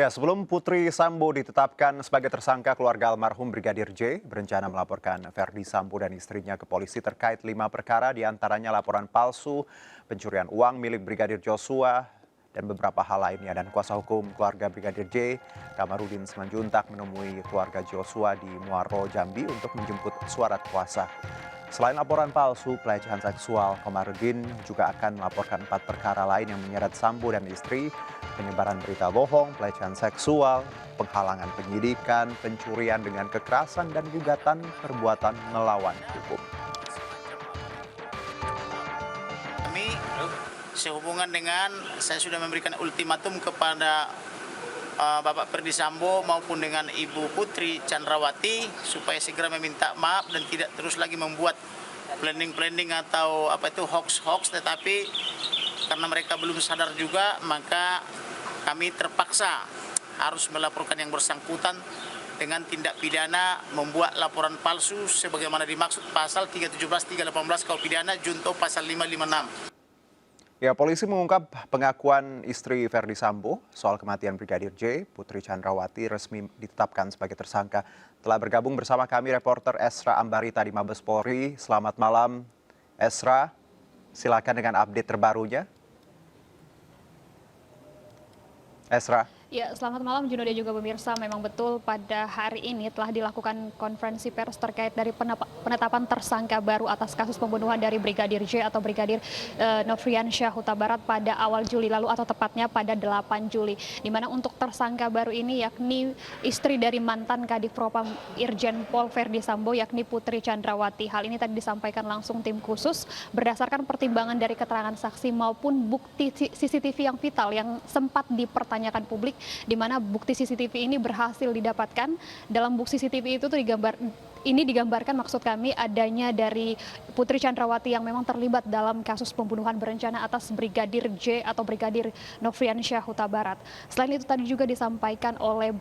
Ya, sebelum Putri Sambo ditetapkan sebagai tersangka, keluarga almarhum Brigadir J berencana melaporkan Verdi Sambo dan istrinya ke polisi terkait 5 perkara, diantaranya laporan palsu, pencurian uang milik Brigadir Joshua, dan beberapa hal lainnya. Dan kuasa hukum keluarga Brigadir J, Kamarudin Simanjuntak, menemui keluarga Joshua di Muaro, Jambi untuk menjemput surat kuasa. Selain laporan palsu, pelecehan seksual, Komarudin juga akan melaporkan 4 perkara lain yang menyeret Sambo dan istri, penyebaran berita bohong, pelecehan seksual, penghalangan penyidikan, pencurian dengan kekerasan, dan gugatan perbuatan melawan hukum. Kami sehubungan dengan saya sudah memberikan ultimatum kepada Bapak Verdi Sambo maupun dengan Ibu Putri Chandrawati supaya segera meminta maaf dan tidak terus lagi membuat planning atau hoax, tetapi karena mereka belum sadar juga, maka kami terpaksa harus melaporkan yang bersangkutan dengan tindak pidana membuat laporan palsu sebagaimana dimaksud pasal 317, 318 KUH pidana junto pasal 556. Ya, polisi mengungkap pengakuan istri Verdi Sambo soal kematian Brigadir J, Putri Chandrawati resmi ditetapkan sebagai tersangka. Telah bergabung bersama kami reporter Esra Ambarita di Mabes Polri. Selamat malam, Esra. Silakan dengan update terbarunya. Esra. Ya, selamat malam Juno dan juga pemirsa. Memang betul pada hari ini telah dilakukan konferensi pers terkait dari penetapan tersangka baru atas kasus pembunuhan dari Brigadir J atau Brigadir Nofriansyah Huta Barat pada awal Juli lalu, atau tepatnya pada 8 Juli. Di mana untuk tersangka baru ini yakni istri dari mantan Kadif Propam Irjen Pol Verdi Sambo yakni Putri Chandrawati. Hal ini tadi disampaikan langsung tim khusus berdasarkan pertimbangan dari keterangan saksi maupun bukti CCTV yang vital yang sempat dipertanyakan publik, di mana bukti CCTV ini berhasil didapatkan. Dalam bukti CCTV itu digambarkan maksud kami adanya dari Putri Chandrawati yang memang terlibat dalam kasus pembunuhan berencana atas Brigadir J atau Brigadir Nofriansyah Huta Barat. Selain itu tadi juga disampaikan oleh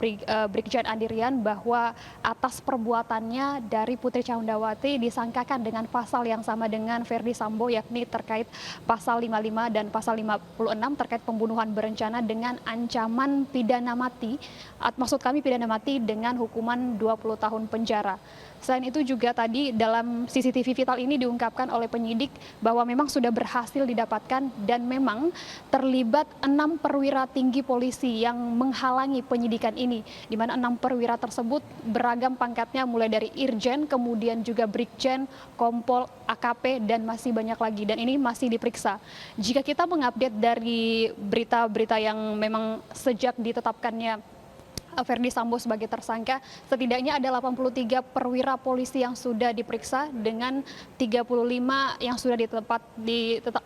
Brigjen Andirian bahwa atas perbuatannya dari Putri Chandrawati disangkakan dengan pasal yang sama dengan Verdi Sambo, yakni terkait pasal 55 dan pasal 56 terkait pembunuhan berencana dengan ancaman pidana mati. Maksud kami pidana mati dengan hukuman 20 tahun penjara. Selain itu juga tadi dalam CCTV vital ini diungkapkan oleh penyidik bahwa memang sudah berhasil didapatkan dan memang terlibat 6 perwira tinggi polisi yang menghalangi penyidikan ini, di mana 6 perwira tersebut beragam pangkatnya mulai dari Irjen, kemudian juga Brigjen, Kompol, AKP, dan masih banyak lagi, dan ini masih diperiksa. Jika kita mengupdate dari berita-berita yang memang sejak ditetapkannya Verdi Sambo sebagai tersangka, setidaknya ada 83 perwira polisi yang sudah diperiksa dengan 35 yang sudah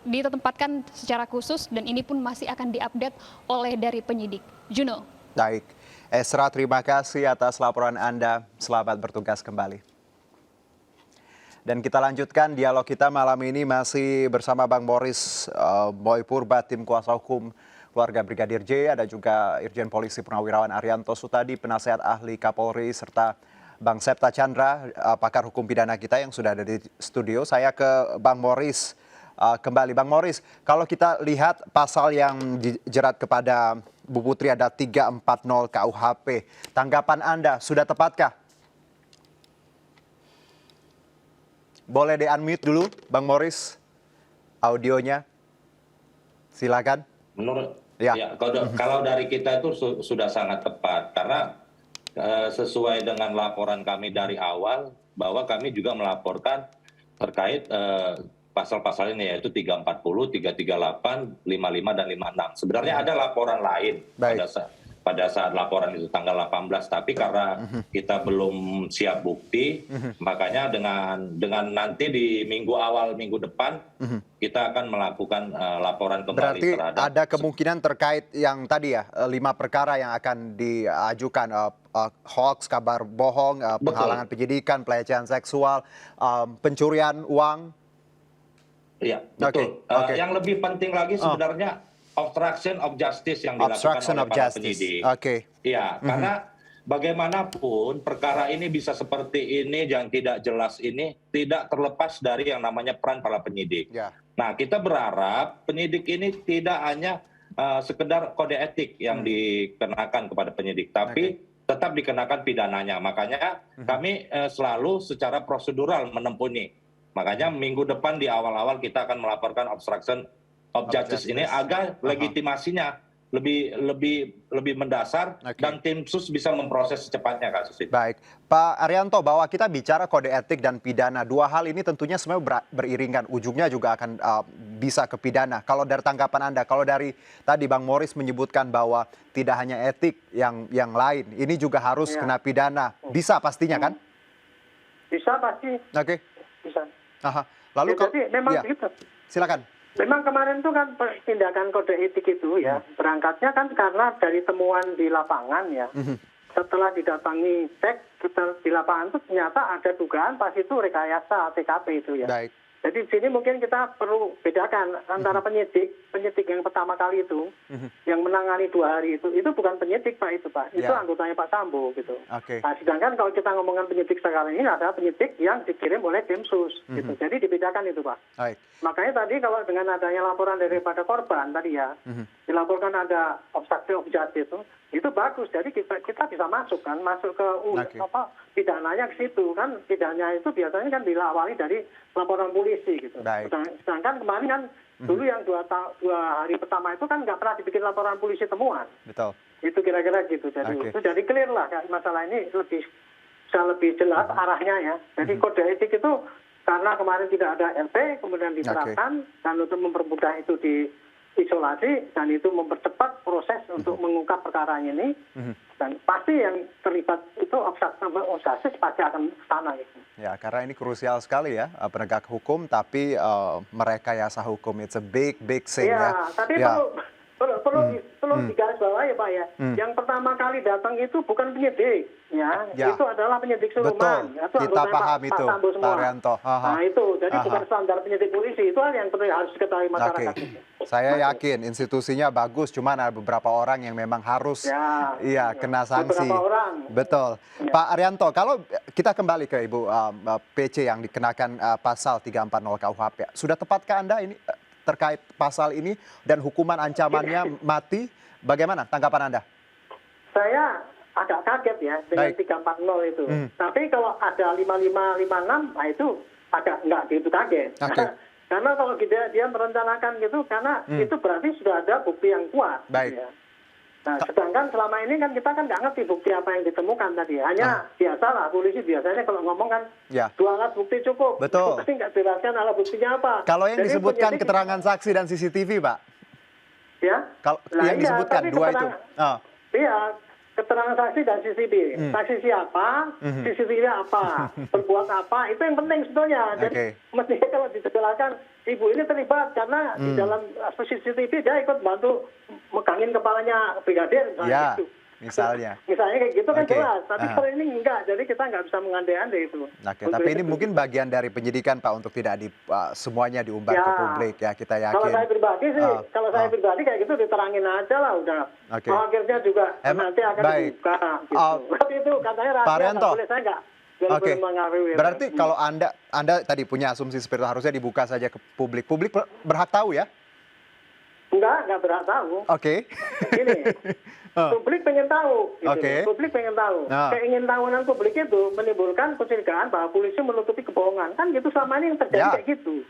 ditempatkan secara khusus, dan ini pun masih akan diupdate oleh dari penyidik. Juno. Baik, Esra, terima kasih atas laporan Anda. Selamat bertugas kembali. Dan kita lanjutkan dialog kita malam ini masih bersama Bang Boris Boy Purba, tim kuasa hukum keluarga Brigadir J, ada juga Irjen Polisi Purnawirawan Arianto Sutadi, penasehat ahli Kapolri, serta Bang Septa Chandra, pakar hukum pidana kita yang sudah ada di studio. Saya ke Bang Boris kembali. Bang Boris, kalau kita lihat pasal yang dijerat kepada Bu Putri ada 340 KUHP. Tanggapan Anda, sudah tepatkah? Boleh di-unmute dulu, Bang Boris, audionya. Silakan. Menurut kalau dari kita itu sudah sangat tepat, karena sesuai dengan laporan kami dari awal bahwa kami juga melaporkan terkait pasal-pasal ini, yaitu 340, 338, 55 dan 56. Sebenarnya ada laporan lain pada saat laporan itu tanggal 18, tapi karena kita belum siap bukti, makanya dengan nanti di minggu depan kita akan melakukan laporan kembali. Berarti terhadap ada kemungkinan terkait yang tadi ya, 5 perkara yang akan diajukan, hoax, kabar bohong, penghalangan penyidikan, pelecehan seksual, pencurian uang. Iya, betul. Yang lebih penting lagi sebenarnya obstruction of justice yang dilakukan oleh para penyidik. Iya, karena bagaimanapun perkara ini bisa seperti ini yang tidak jelas ini tidak terlepas dari yang namanya peran para penyidik. Nah, kita berharap penyidik ini tidak hanya sekedar kode etik yang dikenakan kepada penyidik, tapi tetap dikenakan pidananya. Makanya kami selalu secara prosedural menempuh ini. Makanya minggu depan di awal-awal kita akan melaporkan obstruction of justice ini agar legitimasinya lebih mendasar dan tim sus bisa memproses secepatnya kasus ini. Baik, Pak Arianto, bahwa kita bicara kode etik dan pidana, dua hal ini tentunya sebenarnya beriringan, ujungnya juga akan bisa ke pidana. Kalau dari tanggapan Anda, kalau dari tadi Bang Moris menyebutkan bahwa tidak hanya etik yang lain, ini juga harus kena pidana, bisa pastinya kan? Bisa pasti. Oke. Bisa. Aha. Lalu Ya, jadi memang begitu. Silakan. Memang kemarin itu kan tindakan kode etik itu ya, berangkatnya kan karena dari temuan di lapangan ya. Setelah didatangi cek di lapangan itu ternyata ada dugaan pas itu rekayasa TKP itu ya. Baik. Jadi di sini mungkin kita perlu bedakan antara penyidik yang pertama kali itu, yang menangani 2 hari itu bukan penyidik Pak itu Pak, itu anggotanya Pak Sambo gitu. Oke. Nah, sedangkan kalau kita ngomongin penyidik sekarang ini adalah penyidik yang dikirim oleh tim sus gitu. Jadi dibedakan itu Pak. Baik. Makanya tadi kalau dengan adanya laporan daripada korban tadi ya, dilaporkan ada obstruction of justice itu bagus. Jadi kita bisa masuk ke pidananya ke situ kan. Pidananya itu biasanya kan diawali dari laporan polisi gitu. Baik. Sedangkan kemarin kan dulu yang 2 hari pertama itu kan nggak pernah dibikin laporan polisi temuan. Betul. Itu kira-kira gitu. Jadi itu jadi clear lah masalah ini bisa lebih jelas arahnya ya. Jadi kode etik itu karena kemarin tidak ada LP, kemudian diterapkan, dan untuk mempermudah itu diisolasi, dan itu mempercepat proses untuk mengungkap perkara ini, dan pasti yang terlibat itu obstruction pasti akan ke sana. Gitu. Ya, karena ini krusial sekali ya, penegak hukum, tapi merekayasa hukum, it's a big thing ya. Tapi perlu digarisbawahi ya Pak ya. Yang pertama kali datang itu bukan penyidik, ya. Itu adalah penyidik Suruman. Betul, kita paham itu, Pak Arianto. Nah itu, jadi bukan standar penyidik polisi, itu yang harus diketahui masyarakat. Saya yakin institusinya bagus, cuman ada beberapa orang yang memang harus kena sanksi. Beberapa orang. Betul. Pak Arianto, kalau kita kembali ke Ibu PC yang dikenakan pasal 340 KUHP, sudah tepatkah Anda ini terkait pasal ini dan hukuman ancamannya mati? Bagaimana tanggapan Anda? Saya agak kaget ya dengan 340 itu. Tapi kalau ada 5556, nah itu agak nggak gitu kaget. Karena kalau dia merencanakan gitu, karena itu berarti sudah ada bukti yang kuat. Baik. Ya. Nah, sedangkan selama ini kan kita kan nggak ngerti bukti apa yang ditemukan tadi. Hanya biasalah, polisi biasanya kalau ngomong kan 2 alat bukti cukup. Betul. Pasti nggak jelaskan alat buktinya apa. Kalau yang disebutkan keterangan saksi dan CCTV, Pak? Ya. Kalau yang disebutkan 2 itu? Iya. Keterangan saksi dan CCTV. Saksi siapa, CCTV apa, berbuat apa, itu yang penting sebetulnya. Jadi mestinya kalau dijelaskan, ibu ini terlibat karena di dalam CCTV dia ikut bantu megangin kepalanya brigadir. Gitu. Misalnya kayak gitu kan jelas, tapi kalau ini enggak, jadi kita nggak bisa mengandai-andai itu. Tapi ini mungkin bagian dari penyidikan Pak untuk tidak semuanya diumbar ke publik ya, kita yakin. Kalau saya pribadi kayak gitu diterangin aja lah udah. Akhirnya juga nanti akan dibuka. Gitu. Tapi itu katanya rahasia, nggak boleh, saya nggak. Berarti kalau Anda tadi punya asumsi seperti itu, harusnya dibuka saja ke publik. Publik berhak tahu ya? Enggak berhak tahu. Gini, publik pengen tahu. Gitu. Publik pengen tahu. Keingintahuan publik itu menimbulkan kecurigaan bahwa polisi menutupi kebohongan. Kan gitu selama ini yang terjadi kayak gitu.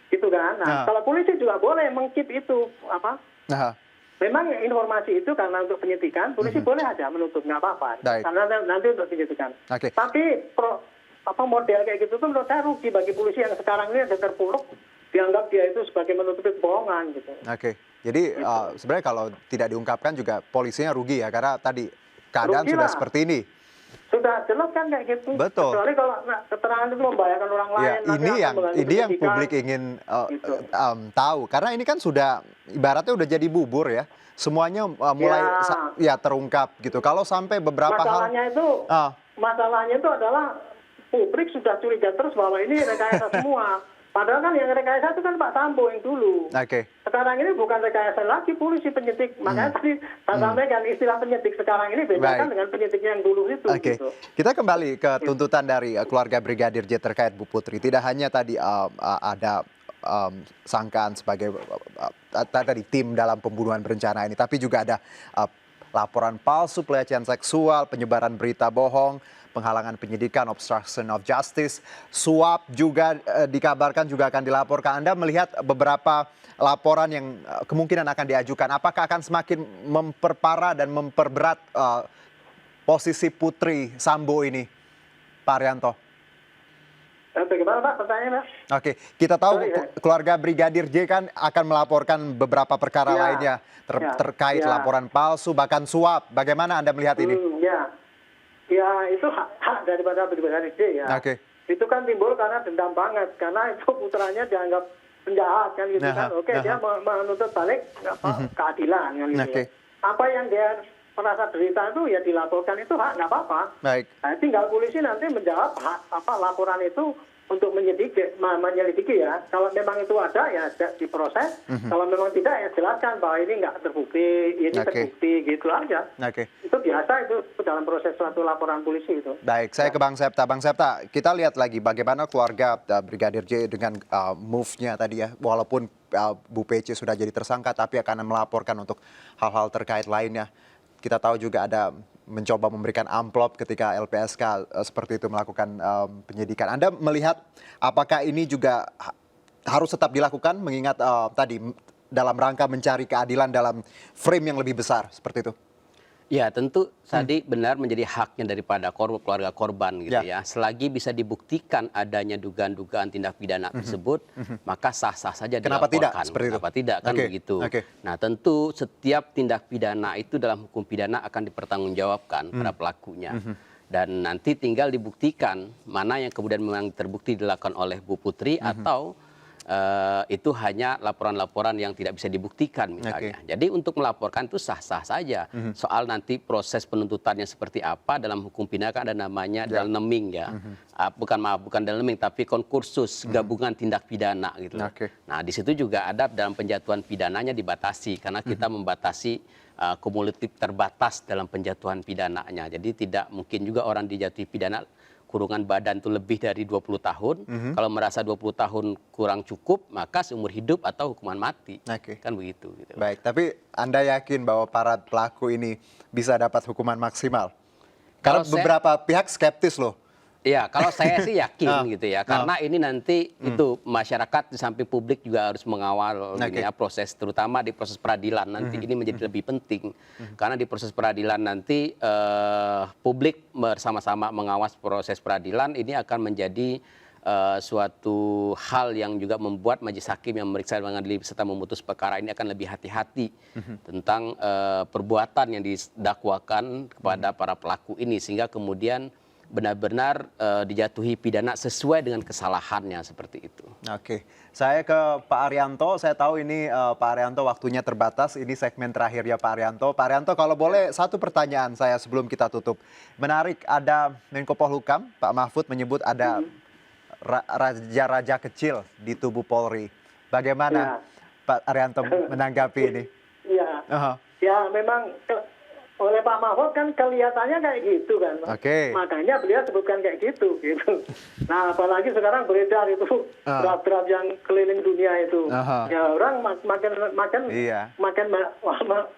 Gitu kan. Nah, kalau polisi juga boleh mengkeep itu apa? Memang informasi itu karena untuk penyidikan, polisi boleh aja menutup, nggak apa-apa. Karena nanti untuk penyidikan. Tapi model kayak gitu tuh menurut saya rugi bagi polisi yang sekarang ini ada terpuruk, dianggap dia itu sebagai menutupi kebohongan gitu. Jadi sebenarnya kalau tidak diungkapkan juga polisinya rugi ya, karena tadi keadaan rugi sudah lah. seperti ini. Sudah jelas kan kayak gitu. Betul. Kecuali kalau keterangan itu membahayakan orang lain. Ini yang publik ingin tahu, karena ini kan sudah ibaratnya udah jadi bubur ya. Semuanya mulai terungkap gitu. Kalau sampai beberapa masalahnya itu adalah publik sudah curiga terus bahwa ini rekayasa semua. Padahal kan yang rekayasa itu kan Pak Sambo yang dulu. Sekarang ini bukan rekayasa lagi, polisi penyidik. Makanya tadi saya sampaikan istilah penyidik sekarang ini bedakan dengan penyidik yang dulu itu. Gitu. Kita kembali ke tuntutan dari keluarga Brigadir J terkait Bu Putri. Tidak hanya tadi ada sangkaan sebagai tadi tim dalam pembunuhan berencana ini, tapi juga ada laporan palsu, pelecehan seksual, penyebaran berita bohong, penghalangan penyidikan, obstruction of justice, suap juga dikabarkan juga akan dilaporkan. Anda melihat beberapa laporan yang kemungkinan akan diajukan, apakah akan semakin memperparah dan memperberat posisi Putri Sambo ini, Pak Arianto? Bagaimana Pak pertanyaannya? Oke, kita tahu keluarga Brigadir J kan akan melaporkan beberapa perkara lainnya terkait laporan palsu, bahkan suap. Bagaimana Anda melihat ini? Ya itu hak daripada Brigadir J ya. Itu kan timbul karena dendam banget, karena itu putranya dianggap penjahat kan gitu kan. Dia menuntut balik keadilan kan gitu. Apa yang dia merasa derita itu ya dilaporkan, itu hak, nggak apa-apa. Nah, tinggal polisi nanti menjawab laporan itu untuk menyelidiki ya. Kalau memang itu ada ya diproses. Kalau memang tidak ya jelaskan bahwa ini nggak terbukti, ini terbukti gitu aja. Itu biasa itu dalam proses suatu laporan polisi itu. Baik, saya ke Bang Septa. Bang Septa, kita lihat lagi bagaimana keluarga Brigadir J dengan move-nya tadi ya. Walaupun Bu PC sudah jadi tersangka, tapi akan melaporkan untuk hal-hal terkait lainnya. Kita tahu juga ada mencoba memberikan amplop ketika LPSK seperti itu melakukan penyidikan. Anda melihat apakah ini juga harus tetap dilakukan mengingat tadi dalam rangka mencari keadilan dalam frame yang lebih besar seperti itu? Ya tentu tadi benar menjadi haknya daripada keluarga korban gitu ya. Selagi bisa dibuktikan adanya dugaan-dugaan tindak pidana tersebut, maka sah-sah saja dilaporkan. Kenapa tidak? Seperti itu? Kenapa tidak kan begitu? Nah tentu setiap tindak pidana itu dalam hukum pidana akan dipertanggungjawabkan pada pelakunya. Dan nanti tinggal dibuktikan mana yang kemudian memang terbukti dilakukan oleh Bu Putri atau itu hanya laporan-laporan yang tidak bisa dibuktikan misalnya. Jadi untuk melaporkan itu sah-sah saja. Soal nanti proses penuntutannya seperti apa dalam hukum pidana kan ada namanya dalneming ya. Bukan dalneming tapi konkursus gabungan tindak pidana gitu. Nah di situ juga ada dalam penjatuhan pidananya dibatasi karena kita membatasi kumulatif terbatas dalam penjatuhan pidananya. Jadi tidak mungkin juga orang dijatuhi pidana kurungan badan itu lebih dari 20 tahun. Kalau merasa 20 tahun kurang cukup, maka seumur hidup atau hukuman mati. Kan begitu. Gitu. Baik, tapi Anda yakin bahwa para pelaku ini bisa dapat hukuman maksimal? Karena beberapa pihak skeptis loh. Ya, kalau saya sih yakin gitu ya. Karena ini nanti itu masyarakat di samping publik juga harus mengawal ya, proses, terutama di proses peradilan nanti ini menjadi lebih penting. Karena di proses peradilan nanti publik bersama-sama mengawas proses peradilan ini akan menjadi suatu hal yang juga membuat majelis hakim yang memeriksa mengadili serta memutus perkara ini akan lebih hati-hati tentang perbuatan yang didakwakan kepada para pelaku ini sehingga kemudian benar-benar dijatuhi pidana sesuai dengan kesalahannya seperti itu. Saya ke Pak Arianto. Saya tahu ini Pak Arianto waktunya terbatas. Ini segmen terakhirnya Pak Arianto. Pak Arianto, kalau boleh satu pertanyaan saya sebelum kita tutup. Menarik, ada Menko Polhukam Pak Mahfud menyebut ada raja-raja kecil di tubuh Polri. Bagaimana Pak Arianto menanggapi ini? Ya memang oleh Pak Mahfud kan kelihatannya kayak gitu kan. Makanya beliau sebutkan kayak gitu. Nah apalagi sekarang beredar itu draft-draft yang keliling dunia itu. Ya orang makin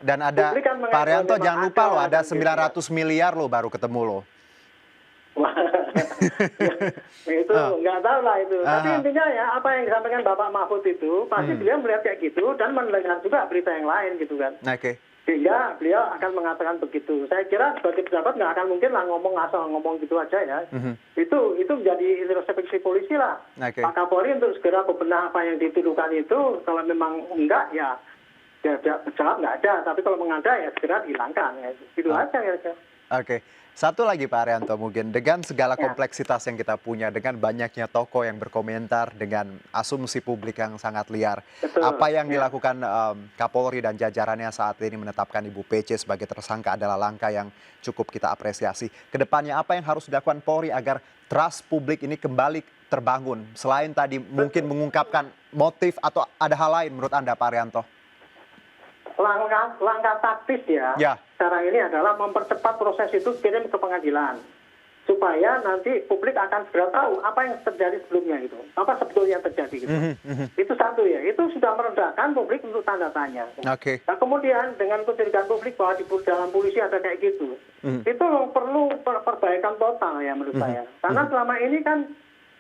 dan ada Pak Arianto jangan lupa loh ada 900 miliar loh baru ketemu loh. Itu nggak tahu lah itu. Tapi intinya ya apa yang disampaikan Bapak Mahfud itu pasti beliau melihat kayak gitu dan mendengar juga berita yang lain gitu kan. Sehingga beliau akan mengatakan begitu. Saya kira sebagai pejabat nggak akan mungkin lah ngomong asal ngomong gitu aja ya. Itu menjadi introspeksi polisi lah. Pak Kapolri untuk segera bebenah apa yang dituduhkan itu. Kalau memang enggak ya jawab nggak ada. Tapi kalau mengada ya segera dihilangkan. Ya. Gitu aja ya. Satu lagi Pak Arianto mungkin, dengan segala kompleksitas yang kita punya, dengan banyaknya tokoh yang berkomentar, dengan asumsi publik yang sangat liar, apa yang dilakukan Kapolri dan jajarannya saat ini menetapkan Ibu PC sebagai tersangka adalah langkah yang cukup kita apresiasi. Kedepannya apa yang harus dilakukan Polri agar trust publik ini kembali terbangun? Selain tadi mungkin mengungkapkan motif atau ada hal lain menurut Anda Pak Arianto? Langkah taktis ya sekarang ini adalah mempercepat proses itu kirim ke pengadilan supaya nanti publik akan segera tahu apa yang terjadi sebelumnya gitu, apa sebetulnya yang terjadi gitu. Itu satu ya, itu sudah meredakan publik untuk tanda tanya. Oke. Nah, kemudian dengan kecurigaan publik bahwa di dalam polisi ada kayak gitu, itu perlu perbaikan total ya menurut saya. Karena selama ini kan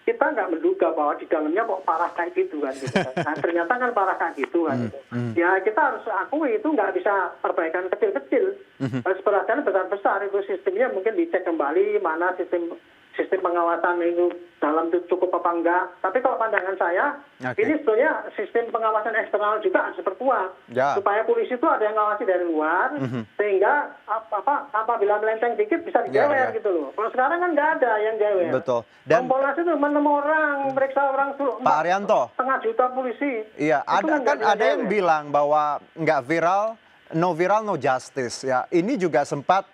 kita nggak menduga bahwa di dalamnya kok parah kayak gitu kan. Gitu. Nah, ternyata kan parah kayak gitu kan. Gitu. Ya kita harus akui itu nggak bisa perbaikan kecil-kecil. Harus perhatian besar-besar, itu sistemnya mungkin dicek kembali mana sistem pengawasan itu dalam itu cukup apa enggak. Tapi kalau pandangan saya, ini sebetulnya sistem pengawasan eksternal juga harus diperkuat. Supaya polisi itu ada yang ngawasi dari luar, sehingga apabila melenceng dikit bisa dijewer gitu loh. Kalau sekarang kan nggak ada yang jewer. Betul. Dan Kompolnas itu menemukan orang, meriksa orang Pak Arianto, 1,5 juta polisi. Iya, ada yang bilang bahwa nggak viral, no viral, no justice. Ya, ini juga sempat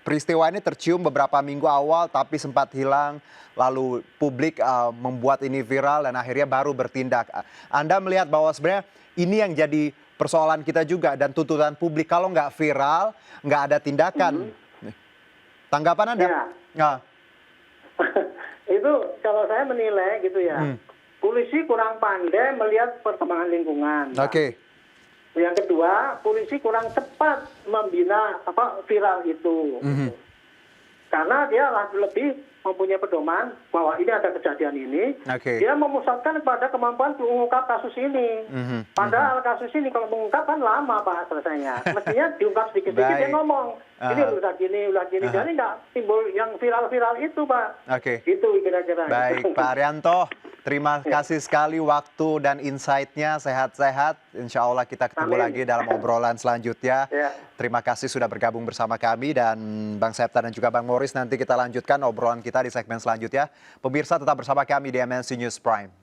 peristiwa ini tercium beberapa minggu awal, tapi sempat hilang. Lalu publik membuat ini viral dan akhirnya baru bertindak. Anda melihat bahwa sebenarnya ini yang jadi persoalan kita juga dan tuntutan publik. Kalau nggak viral, nggak ada tindakan. Tanggapan Anda? Ya. Itu kalau saya menilai gitu ya, polisi kurang pandai melihat perkembangan lingkungan. Oke. Yang kedua, polisi kurang cepat membina viral itu. Karena dia lebih mempunyai pedoman bahwa ini ada kejadian ini, dia memusatkan pada kemampuan mengungkap kasus ini. Padahal kasus ini kalau mengungkap kan lama Pak selesainya. Mestinya diungkap sedikit-sedikit dia ngomong, ini udah gini. Jadi nggak timbul yang viral-viral itu Pak. Itu kira-kira. Baik Pak Arianto, terima kasih sekali waktu dan insight-nya, sehat-sehat. Insya Allah kita ketemu lagi dalam obrolan selanjutnya. Terima kasih sudah bergabung bersama kami dan Bang Septa dan juga Bang Morris. Nanti kita lanjutkan obrolan kita di segmen selanjutnya. Pemirsa tetap bersama kami di MNC News Prime.